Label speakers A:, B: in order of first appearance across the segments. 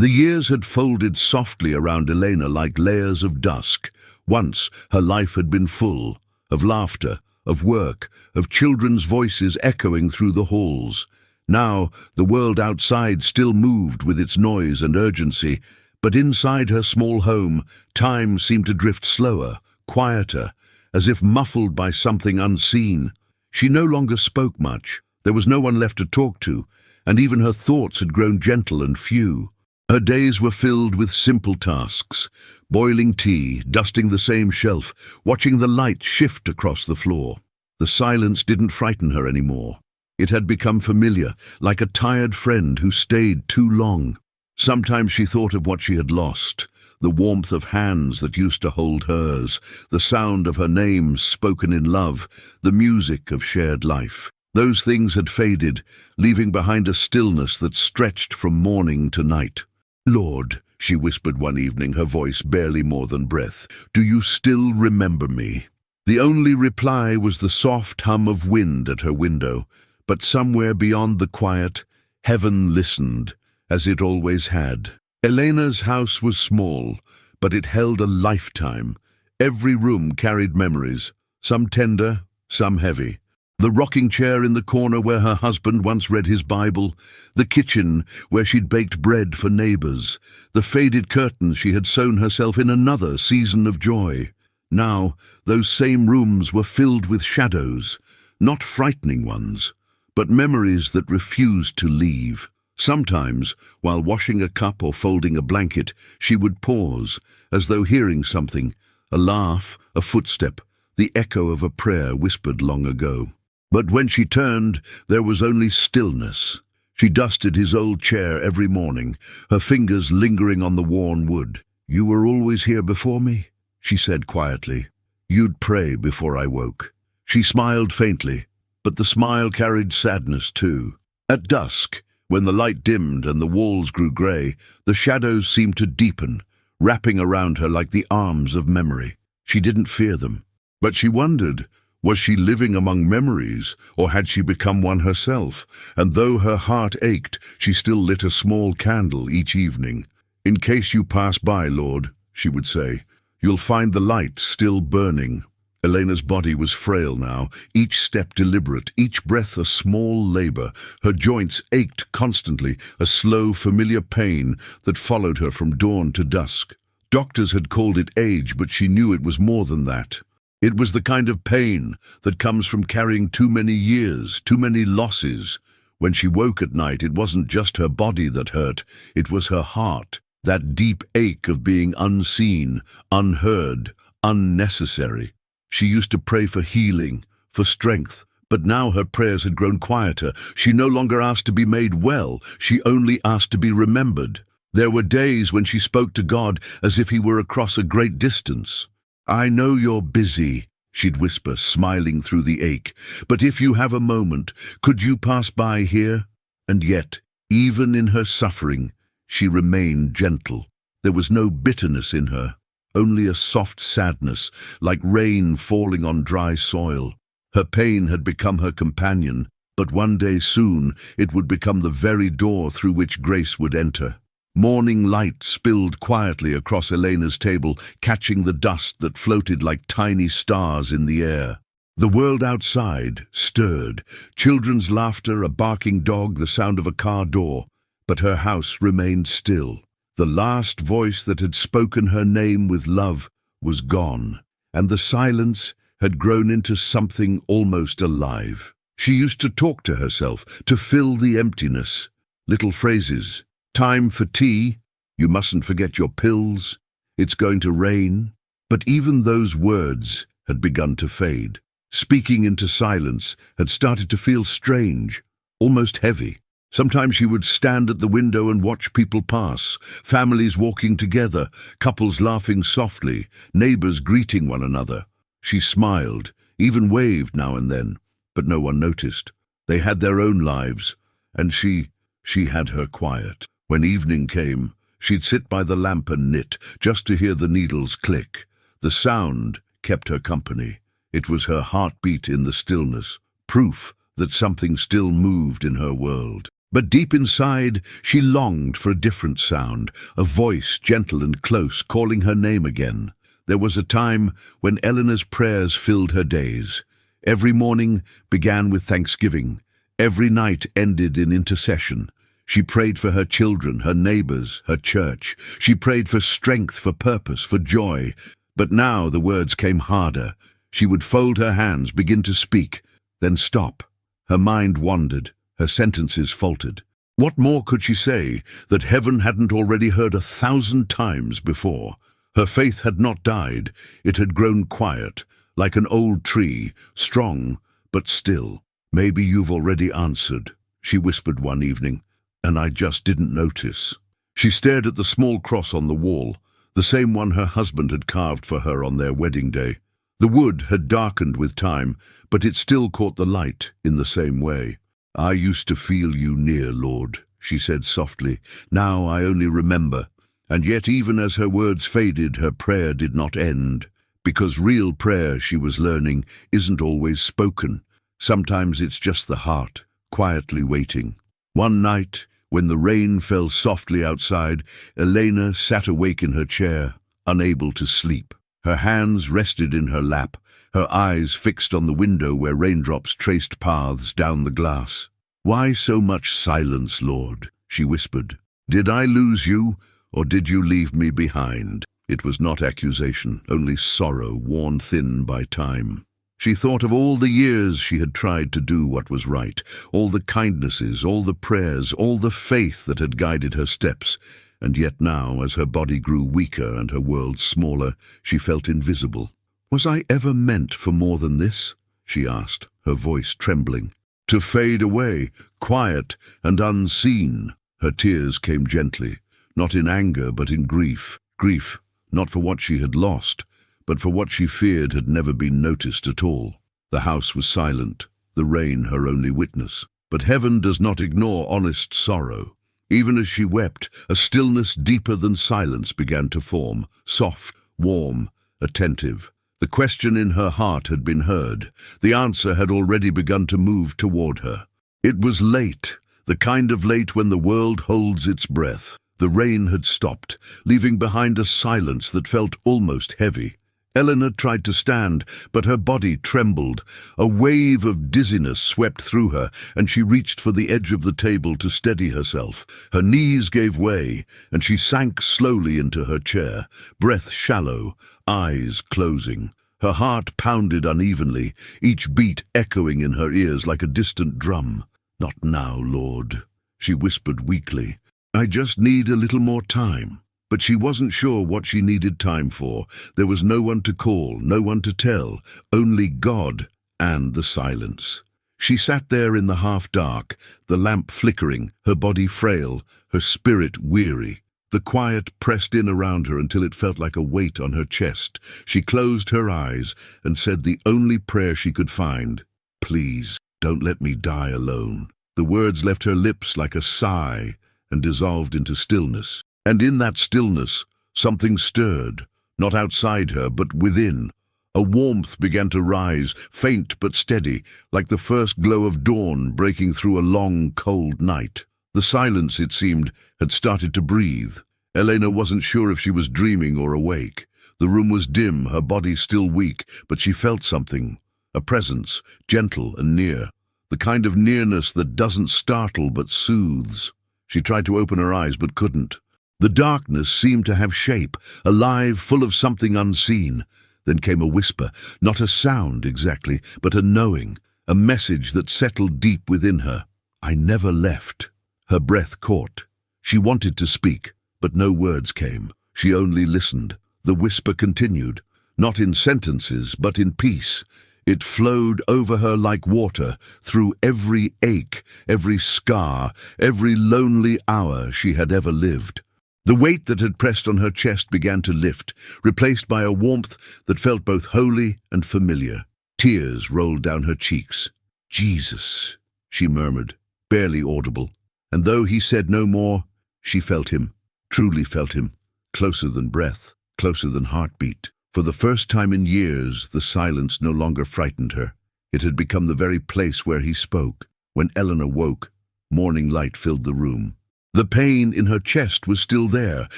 A: The years had folded softly around Elena like layers of dusk. Once her life had been full of laughter, of work, of children's voices echoing through the halls. Now the world outside still moved with its noise and urgency, but inside her small home, time seemed to drift slower, quieter, as if muffled by something unseen. She no longer spoke much. There was no one left to talk to, and even her thoughts had grown gentle and few. Her days were filled with simple tasks: boiling tea, dusting the same shelf, watching the light shift across the floor. The silence didn't frighten her anymore. It had become familiar, like a tired friend who stayed too long. Sometimes she thought of what she had lost: the warmth of hands that used to hold hers, the sound of her name spoken in love, the music of shared life. Those things had faded, leaving behind a stillness that stretched from morning to night. "Lord," she whispered one evening, her voice barely more than breath, "do you still remember me?" The only reply was the soft hum of wind at her window, but somewhere beyond the quiet, heaven listened, as it always had. Elena's house was small, but it held a lifetime. Every room carried memories, some tender, some heavy. The rocking chair in the corner where her husband once read his Bible, the kitchen where she'd baked bread for neighbors, the faded curtains she had sewn herself in another season of joy. Now, those same rooms were filled with shadows, not frightening ones, but memories that refused to leave. Sometimes, while washing a cup or folding a blanket, she would pause, as though hearing something, a laugh, a footstep, the echo of a prayer whispered long ago. But when she turned, there was only stillness. She dusted his old chair every morning, her fingers lingering on the worn wood. "You were always here before me," she said quietly. "You'd pray before I woke." She smiled faintly, but the smile carried sadness too. At dusk, when the light dimmed and the walls grew grey, the shadows seemed to deepen, wrapping around her like the arms of memory. She didn't fear them, but she wondered, was she living among memories, or had she become one herself? And though her heart ached, she still lit a small candle each evening. "In case you pass by, Lord," she would say, "you'll find the light still burning." Elena's body was frail now, each step deliberate, each breath a small labor. Her joints ached constantly, a slow, familiar pain that followed her from dawn to dusk. Doctors had called it age, but she knew it was more than that. It was the kind of pain that comes from carrying too many years, too many losses. When she woke at night, it wasn't just her body that hurt, it was her heart, that deep ache of being unseen, unheard, unnecessary. She used to pray for healing, for strength, but now her prayers had grown quieter. She no longer asked to be made well, she only asked to be remembered. There were days when she spoke to God as if he were across a great distance. "I know you're busy," she'd whisper, smiling through the ache, "but if you have a moment, could you pass by here?" And yet, even in her suffering, she remained gentle. There was no bitterness in her, only a soft sadness, like rain falling on dry soil. Her pain had become her companion, but one day soon it would become the very door through which grace would enter. Morning light spilled quietly across Elena's table, catching the dust that floated like tiny stars in the air. The world outside stirred, children's laughter, a barking dog, the sound of a car door, but her house remained still. The last voice that had spoken her name with love was gone, and the silence had grown into something almost alive. She used to talk to herself, to fill the emptiness. Little phrases: "Time for tea," "You mustn't forget your pills," "It's going to rain." But even those words had begun to fade. Speaking into silence had started to feel strange, almost heavy. Sometimes she would stand at the window and watch people pass, families walking together, couples laughing softly, neighbors greeting one another. She smiled, even waved now and then, but no one noticed. They had their own lives, and she had her quiet. When evening came, she'd sit by the lamp and knit, just to hear the needles click. The sound kept her company. It was her heartbeat in the stillness, proof that something still moved in her world. But deep inside, she longed for a different sound, a voice gentle and close, calling her name again. There was a time when Eleanor's prayers filled her days. Every morning began with thanksgiving. Every night ended in intercession. She prayed for her children, her neighbors, her church. She prayed for strength, for purpose, for joy. But now the words came harder. She would fold her hands, begin to speak, then stop. Her mind wandered. Her sentences faltered. What more could she say that heaven hadn't already heard 1,000 times before? Her faith had not died. It had grown quiet, like an old tree, strong but still. "Maybe you've already answered," she whispered one evening, "and I just didn't notice." She stared at the small cross on the wall, the same one her husband had carved for her on their wedding day. The wood had darkened with time, but it still caught the light in the same way. "I used to feel you near, Lord," she said softly. "Now I only remember." And yet even as her words faded, her prayer did not end. Because real prayer, she was learning, isn't always spoken. Sometimes it's just the heart, quietly waiting. One night, when the rain fell softly outside, Elena sat awake in her chair, unable to sleep. Her hands rested in her lap, her eyes fixed on the window where raindrops traced paths down the glass. "Why so much silence, Lord?" she whispered. "Did I lose you, or did you leave me behind?" It was not accusation, only sorrow worn thin by time. She thought of all the years she had tried to do what was right, all the kindnesses, all the prayers, all the faith that had guided her steps, and yet now, as her body grew weaker and her world smaller, she felt invisible. "Was I ever meant for more than this?" she asked, her voice trembling. "To fade away, quiet and unseen?" Her tears came gently, not in anger but in grief. Grief, not for what she had lost, but for what she feared had never been noticed at all. The house was silent, the rain her only witness. But heaven does not ignore honest sorrow. Even as she wept, a stillness deeper than silence began to form, soft, warm, attentive. The question in her heart had been heard. The answer had already begun to move toward her. It was late, the kind of late when the world holds its breath. The rain had stopped, leaving behind a silence that felt almost heavy. Eleanor tried to stand, but her body trembled. A wave of dizziness swept through her, and she reached for the edge of the table to steady herself. Her knees gave way, and she sank slowly into her chair, breath shallow, eyes closing. Her heart pounded unevenly, each beat echoing in her ears like a distant drum. "Not now, Lord," she whispered weakly. "I just need a little more time." But she wasn't sure what she needed time for. There was no one to call, no one to tell, only God and the silence. She sat there in the half-dark, the lamp flickering, her body frail, her spirit weary. The quiet pressed in around her until it felt like a weight on her chest. She closed her eyes and said the only prayer she could find, "Please, don't let me die alone." The words left her lips like a sigh and dissolved into stillness. And in that stillness, something stirred, not outside her, but within. A warmth began to rise, faint but steady, like the first glow of dawn breaking through a long, cold night. The silence, it seemed, had started to breathe. Elena wasn't sure if she was dreaming or awake. The room was dim, her body still weak, but she felt something, a presence, gentle and near, the kind of nearness that doesn't startle but soothes. She tried to open her eyes but couldn't. The darkness seemed to have shape, alive, full of something unseen. Then came a whisper, not a sound exactly, but a knowing, a message that settled deep within her. "I never left." Her breath caught. She wanted to speak, but no words came. She only listened. The whisper continued, not in sentences, but in peace. It flowed over her like water, through every ache, every scar, every lonely hour she had ever lived. The weight that had pressed on her chest began to lift, replaced by a warmth that felt both holy and familiar. Tears rolled down her cheeks. "Jesus," she murmured, barely audible. And though he said no more, she felt him, truly felt him, closer than breath, closer than heartbeat. For the first time in years, the silence no longer frightened her. It had become the very place where he spoke. When Eleanor woke, Morning light filled the room. The pain in her chest was still there,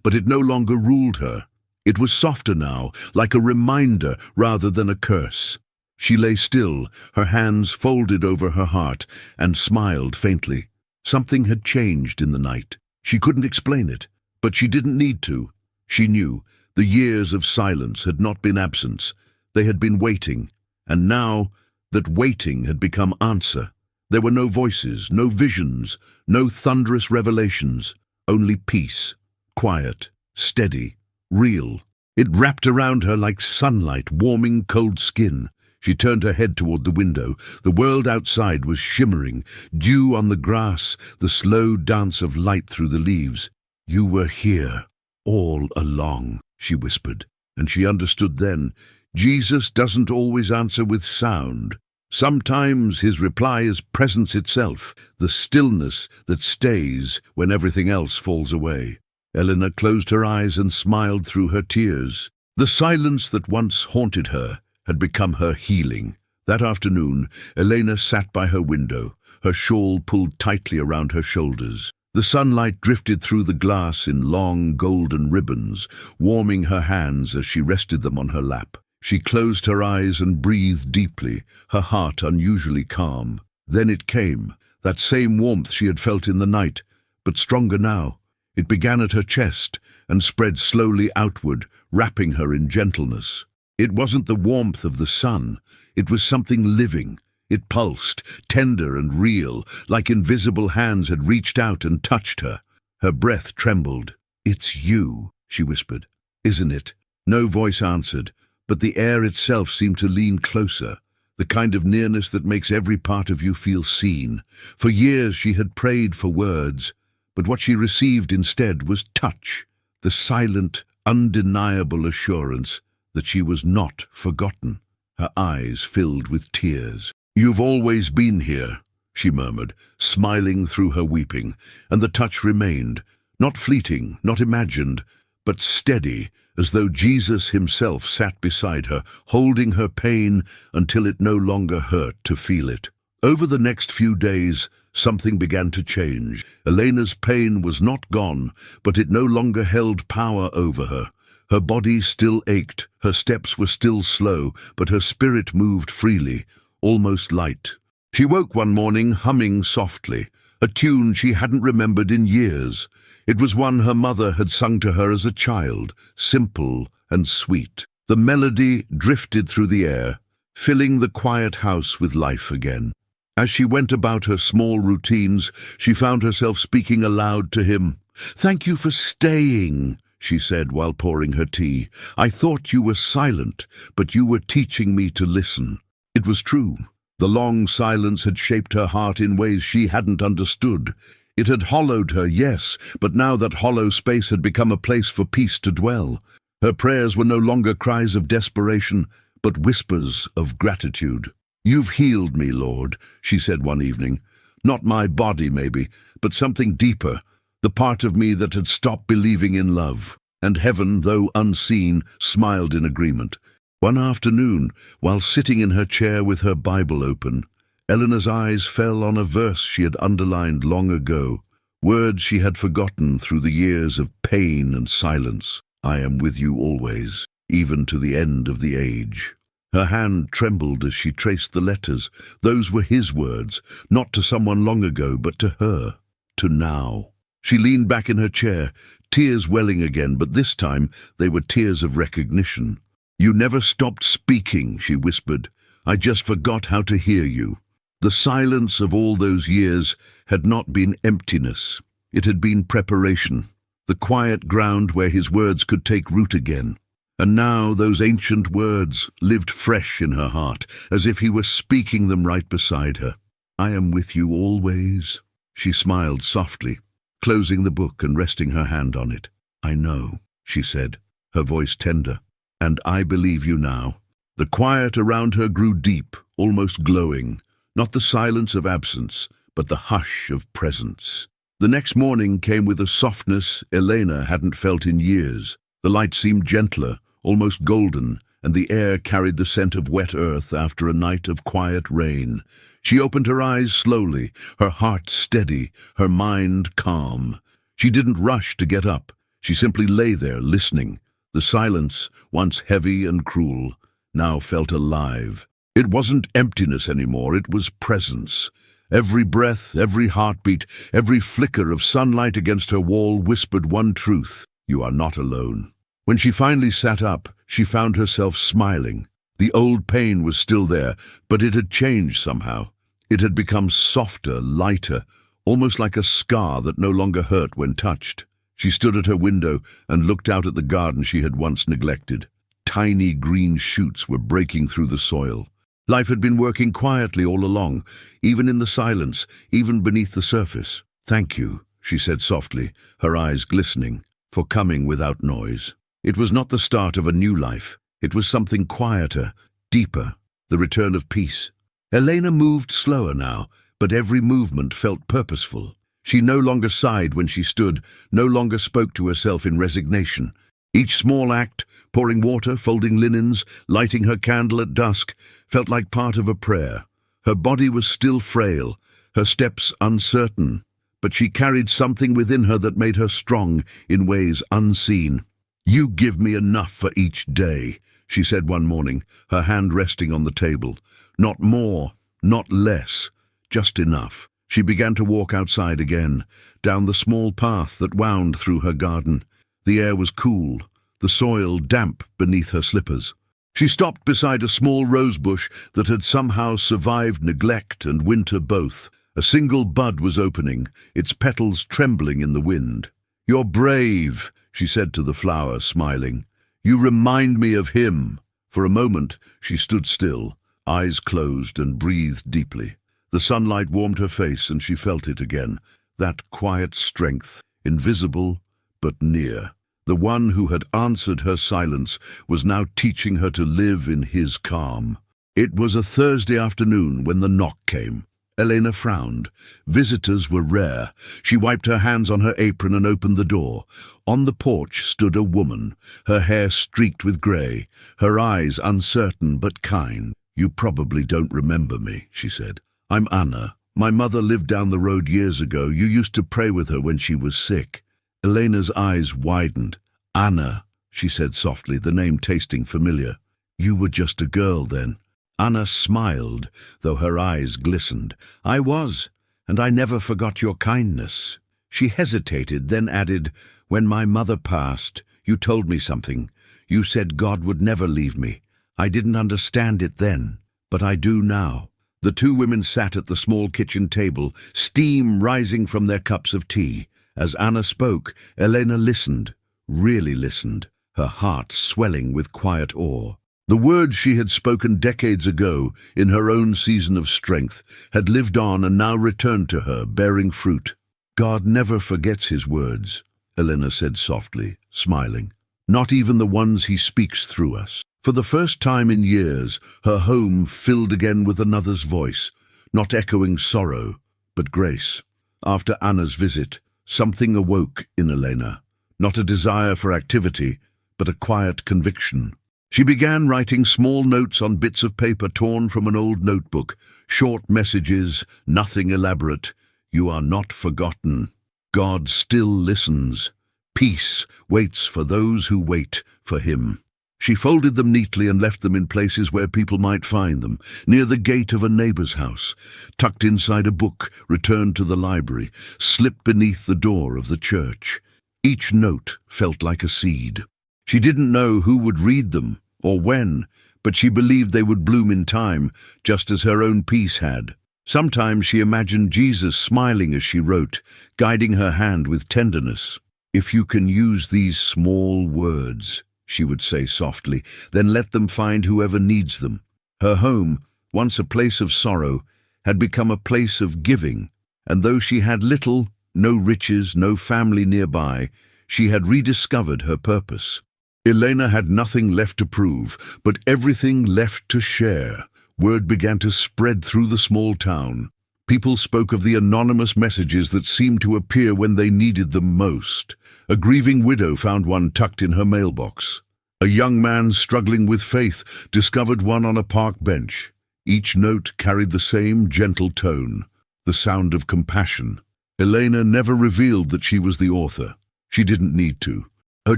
A: but it no longer ruled her. It was softer now, like a reminder rather than a curse. She lay still, her hands folded over her heart, and smiled faintly. Something had changed in the night. She couldn't explain it, but she didn't need to. She knew the years of silence had not been absence. They had been waiting, and now that waiting had become answer. There were no voices, no visions, no thunderous revelations, only peace, quiet, steady, real. It wrapped around her like sunlight, warming cold skin. She turned her head toward the window. The world outside was shimmering, dew on the grass, the slow dance of light through the leaves. "You were here, all along," she whispered, and she understood then. Jesus doesn't always answer with sound. Sometimes his reply is presence itself, the stillness that stays when everything else falls away. Elena closed her eyes and smiled through her tears. The silence that once haunted her had become her healing. That afternoon, Elena sat by her window, her shawl pulled tightly around her shoulders. The sunlight drifted through the glass in long golden ribbons, warming her hands as she rested them on her lap. She closed her eyes and breathed deeply, her heart unusually calm. Then it came, that same warmth she had felt in the night, but stronger now. It began at her chest and spread slowly outward, wrapping her in gentleness. It wasn't the warmth of the sun, it was something living. It pulsed, tender and real, like invisible hands had reached out and touched her. Her breath trembled. "It's you," she whispered. "Isn't it?" No voice answered, but the air itself seemed to lean closer, the kind of nearness that makes every part of you feel seen. For years she had prayed for words, but what she received instead was touch, the silent, undeniable assurance that she was not forgotten. Her eyes filled with tears. "You've always been here," she murmured, smiling through her weeping, and the touch remained, not fleeting, not imagined, but steady, as though Jesus himself sat beside her, holding her pain until it no longer hurt to feel it. Over the next few days, something began to change. Elena's pain was not gone, but it no longer held power over her. Her body still ached, her steps were still slow, but her spirit moved freely, almost light. She woke one morning humming softly, a tune she hadn't remembered in years. It was one her mother had sung to her as a child, simple and sweet. The melody drifted through the air, filling the quiet house with life again. As she went about her small routines, she found herself speaking aloud to him. "Thank you for staying," she said while pouring her tea. "I thought you were silent, but you were teaching me to listen." It was true. The long silence had shaped her heart in ways she hadn't understood. It had hollowed her, yes, but now that hollow space had become a place for peace to dwell. Her prayers were no longer cries of desperation, but whispers of gratitude. "You've healed me, Lord," she said one evening. "Not my body, maybe, but something deeper, the part of me that had stopped believing in love." And heaven, though unseen, smiled in agreement. One afternoon, while sitting in her chair with her Bible open, Eleanor's eyes fell on a verse she had underlined long ago, words she had forgotten through the years of pain and silence. "I am with you always, even to the end of the age." Her hand trembled as she traced the letters. Those were his words, not to someone long ago, but to her, to now. She leaned back in her chair, tears welling again, but this time they were tears of recognition. "You never stopped speaking," she whispered. "I just forgot how to hear you." The silence of all those years had not been emptiness. It had been preparation, the quiet ground where his words could take root again. And now those ancient words lived fresh in her heart, as if he were speaking them right beside her. "I am with you always." She smiled softly, closing the book and resting her hand on it. "I know," she said, her voice tender, "and I believe you now." The quiet around her grew deep, almost glowing, not the silence of absence, but the hush of presence. The next morning came with a softness Elena hadn't felt in years. The light seemed gentler, almost golden, and the air carried the scent of wet earth after a night of quiet rain. She opened her eyes slowly, her heart steady, her mind calm. She didn't rush to get up. She simply lay there, listening. The silence, once heavy and cruel, now felt alive. It wasn't emptiness anymore, it was presence. Every breath, every heartbeat, every flicker of sunlight against her wall whispered one truth: you are not alone. When she finally sat up, she found herself smiling. The old pain was still there, but it had changed somehow. It had become softer, lighter, almost like a scar that no longer hurt when touched. She stood at her window and looked out at the garden she had once neglected. Tiny green shoots were breaking through the soil. Life had been working quietly all along, even in the silence, even beneath the surface. "Thank you," she said softly, her eyes glistening, "for coming without noise." It was not the start of a new life. It was something quieter, deeper, the return of peace. Elena moved slower now, but every movement felt purposeful. She no longer sighed when she stood, no longer spoke to herself in resignation. Each small act, pouring water, folding linens, lighting her candle at dusk, felt like part of a prayer. Her body was still frail, her steps uncertain, but she carried something within her that made her strong in ways unseen. "You give me enough for each day," she said one morning, her hand resting on the table. "Not more, not less, just enough." She began to walk outside again, down the small path that wound through her garden. The air was cool, the soil damp beneath her slippers. She stopped beside a small rose bush that had somehow survived neglect and winter both. A single bud was opening, its petals trembling in the wind. "You're brave," she said to the flower, smiling. "You remind me of him." For a moment she stood still, eyes closed, and breathed deeply. The sunlight warmed her face and she felt it again, that quiet strength, invisible but near. The one who had answered her silence was now teaching her to live in his calm. It was a Thursday afternoon when the knock came. Elena frowned. Visitors were rare. She wiped her hands on her apron and opened the door. On the porch stood a woman, her hair streaked with grey, her eyes uncertain but kind. "You probably don't remember me," she said. "I'm Anna. My mother lived down the road years ago. You used to pray with her when she was sick." Elena's eyes widened. "Anna," she said softly, the name tasting familiar. "You were just a girl then." Anna smiled, though her eyes glistened. "I was, and I never forgot your kindness." She hesitated, then added, "When my mother passed, you told me something. You said God would never leave me. I didn't understand it then, but I do now." The two women sat at the small kitchen table, steam rising from their cups of tea. As Anna spoke, Elena listened, really listened, her heart swelling with quiet awe. The words she had spoken decades ago, in her own season of strength, had lived on and now returned to her, bearing fruit. "God never forgets his words," Elena said softly, smiling. "Not even the ones he speaks through us." For the first time in years, her home filled again with another's voice, not echoing sorrow, but grace. After Anna's visit, something awoke in Elena, not a desire for activity, but a quiet conviction. She began writing small notes on bits of paper torn from an old notebook, short messages, nothing elaborate. "You are not forgotten. God still listens. Peace waits for those who wait for him." She folded them neatly and left them in places where people might find them, near the gate of a neighbor's house, tucked inside a book, returned to the library, slipped beneath the door of the church. Each note felt like a seed. She didn't know who would read them, or when, but she believed they would bloom in time, just as her own peace had. Sometimes she imagined Jesus smiling as she wrote, guiding her hand with tenderness. "If you can use these small words," she would say softly, "then let them find whoever needs them." Her home, once a place of sorrow, had become a place of giving, and though she had little, no riches, no family nearby, she had rediscovered her purpose. Elena had nothing left to prove, but everything left to share. Word began to spread through the small town. People spoke of the anonymous messages that seemed to appear when they needed them most. A grieving widow found one tucked in her mailbox. A young man struggling with faith discovered one on a park bench. Each note carried the same gentle tone, the sound of compassion. Elena never revealed that she was the author. She didn't need to. Her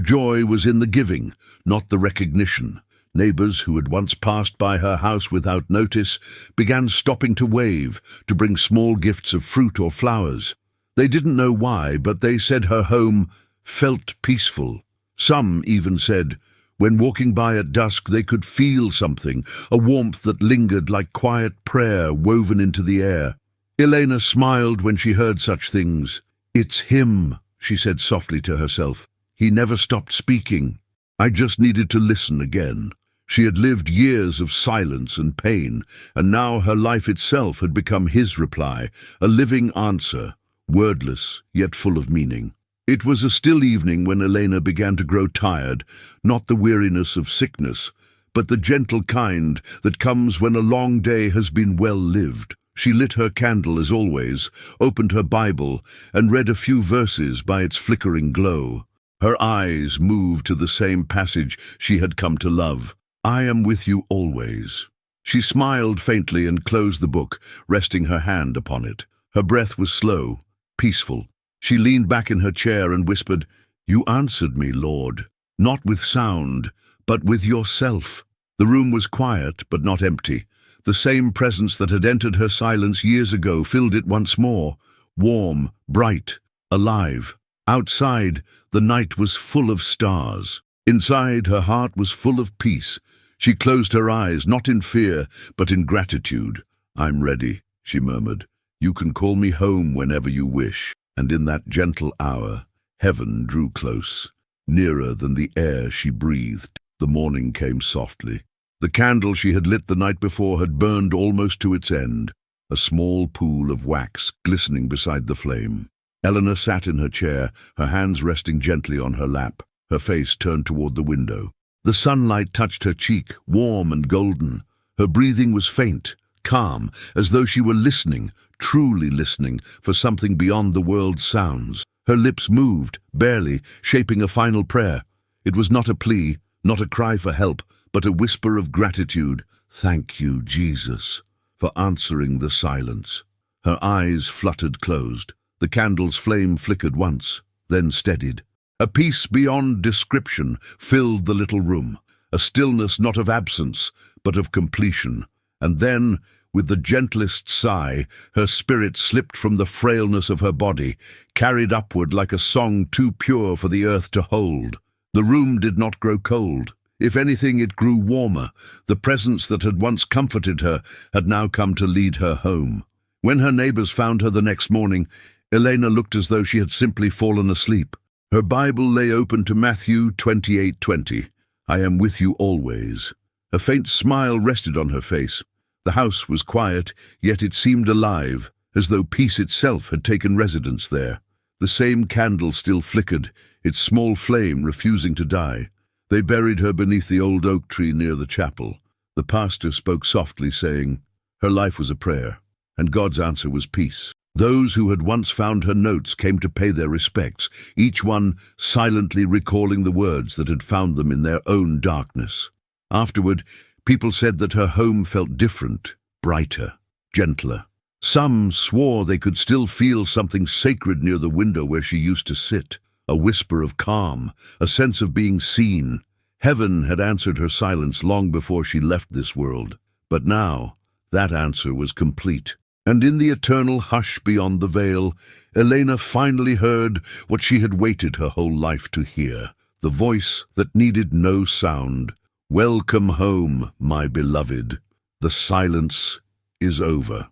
A: joy was in the giving, not the recognition. Neighbors who had once passed by her house without notice began stopping to wave, to bring small gifts of fruit or flowers. They didn't know why, but they said her home felt peaceful. Some even said, when walking by at dusk, they could feel something, a warmth that lingered like quiet prayer woven into the air. Elena smiled when she heard such things. "It's him," she said softly to herself. "He never stopped speaking. I just needed to listen again." She had lived years of silence and pain, and now her life itself had become his reply, a living answer, wordless yet full of meaning. It was a still evening when Elena began to grow tired, not the weariness of sickness, but the gentle kind that comes when a long day has been well lived. She lit her candle as always, opened her Bible, and read a few verses by its flickering glow. Her eyes moved to the same passage she had come to love. "I am with you always." She smiled faintly and closed the book, resting her hand upon it. Her breath was slow, peaceful. She leaned back in her chair and whispered, "You answered me, Lord, not with sound, but with yourself." The room was quiet, but not empty. The same presence that had entered her silence years ago filled it once more, warm, bright, alive. Outside, the night was full of stars. Inside, her heart was full of peace. She closed her eyes, not in fear, but in gratitude. "I'm ready," she murmured. "You can call me home whenever you wish." And in that gentle hour, heaven drew close, nearer than the air she breathed. The morning came softly. The candle she had lit the night before had burned almost to its end, a small pool of wax glistening beside the flame. Eleanor sat in her chair, her hands resting gently on her lap, her face turned toward the window. The sunlight touched her cheek, warm and golden. Her breathing was faint, calm, as though she were listening, truly listening, for something beyond the world's sounds. Her lips moved, barely, shaping a final prayer. It was not a plea, not a cry for help, but a whisper of gratitude. "Thank you, Jesus," for answering the silence. Her eyes fluttered closed. The candle's flame flickered once, then steadied. A peace beyond description filled the little room, a stillness not of absence, but of completion. And then, with the gentlest sigh, her spirit slipped from the frailness of her body, carried upward like a song too pure for the earth to hold. The room did not grow cold. If anything, it grew warmer. The presence that had once comforted her had now come to lead her home. When her neighbors found her the next morning, Elena looked as though she had simply fallen asleep. Her Bible lay open to Matthew 28:20. "I am with you always." A faint smile rested on her face. The house was quiet, yet it seemed alive, as though peace itself had taken residence there. The same candle still flickered, its small flame refusing to die. They buried her beneath the old oak tree near the chapel. The pastor spoke softly, saying, "Her life was a prayer, and God's answer was peace." Those who had once found her notes came to pay their respects, each one silently recalling the words that had found them in their own darkness. Afterward, people said that her home felt different, brighter, gentler. Some swore they could still feel something sacred near the window where she used to sit, a whisper of calm, a sense of being seen. Heaven had answered her silence long before she left this world. But now, that answer was complete. And in the eternal hush beyond the veil, Elena finally heard what she had waited her whole life to hear, the voice that needed no sound. "Welcome home, my beloved. The silence is over."